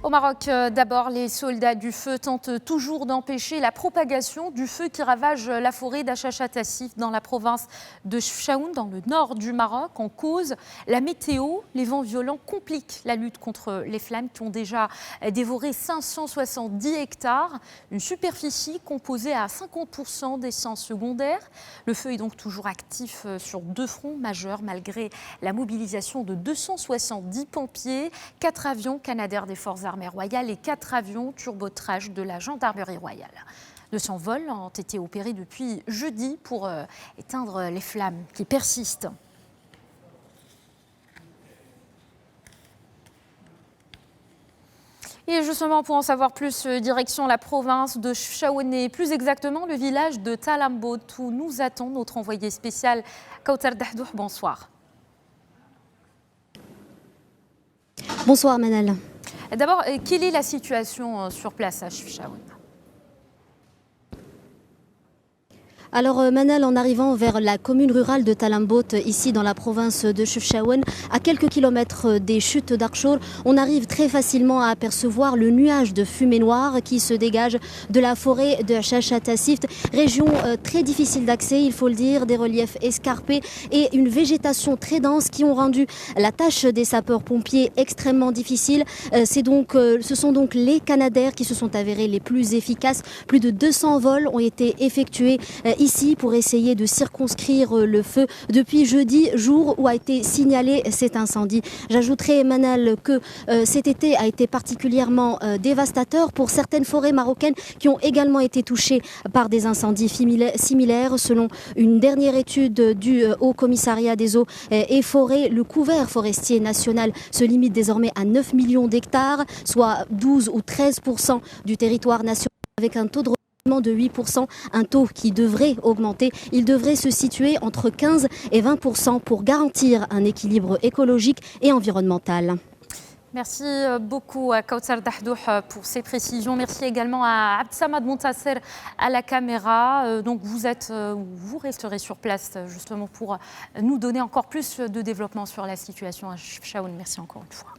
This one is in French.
Au Maroc, d'abord, les soldats du feu tentent toujours d'empêcher la propagation du feu qui ravage la forêt d'Achachatassif dans la province de Chefchaouen, dans le nord du Maroc. En cause, la météo, les vents violents compliquent la lutte contre les flammes qui ont déjà dévoré 570 hectares, une superficie composée à 50% d'essence secondaire. Le feu est donc toujours actif sur deux fronts majeurs malgré la mobilisation de 270 pompiers, 4 avions Canadair des forces armées royales et 4 avions turbotrash de la gendarmerie royale. 200 vols ont été opérés depuis jeudi pour éteindre les flammes qui persistent. Et justement, pour en savoir plus, direction la province de Chefchaouen et plus exactement le village de Talambot où nous attend notre envoyé spécial Kautar Dahdoh. Bonsoir. Bonsoir Manal. D'abord, quelle est la situation sur place à Chefchaouen ? Alors Manal, en arrivant vers la commune rurale de Talambot, ici dans la province de Chefchaouen, à quelques kilomètres des chutes d'Archour, on arrive très facilement à apercevoir le nuage de fumée noire qui se dégage de la forêt de Achachatassif, région très difficile d'accès, il faut le dire, des reliefs escarpés et une végétation très dense qui ont rendu la tâche des sapeurs-pompiers extrêmement difficile. Ce sont donc les Canadair qui se sont avérés les plus efficaces. Plus de 200 vols ont été effectués ici pour essayer de circonscrire le feu depuis jeudi, jour où a été signalé cet incendie. J'ajouterai, Manal, que cet été a été particulièrement dévastateur pour certaines forêts marocaines qui ont également été touchées par des incendies similaires. Selon une dernière étude du Haut Commissariat des eaux et forêts, le couvert forestier national se limite désormais à 9 millions d'hectares, soit 12 ou 13% du territoire national, avec un taux de de 8%, un taux qui devrait augmenter. Il devrait se situer entre 15 et 20% pour garantir un équilibre écologique et environnemental. Merci beaucoup à Kautar Dahdoh pour ces précisions. Merci également à Abdsamad Montasser à la caméra. Donc vous resterez sur place justement pour nous donner encore plus de développement sur la situation à Chefchaouen. Merci encore une fois.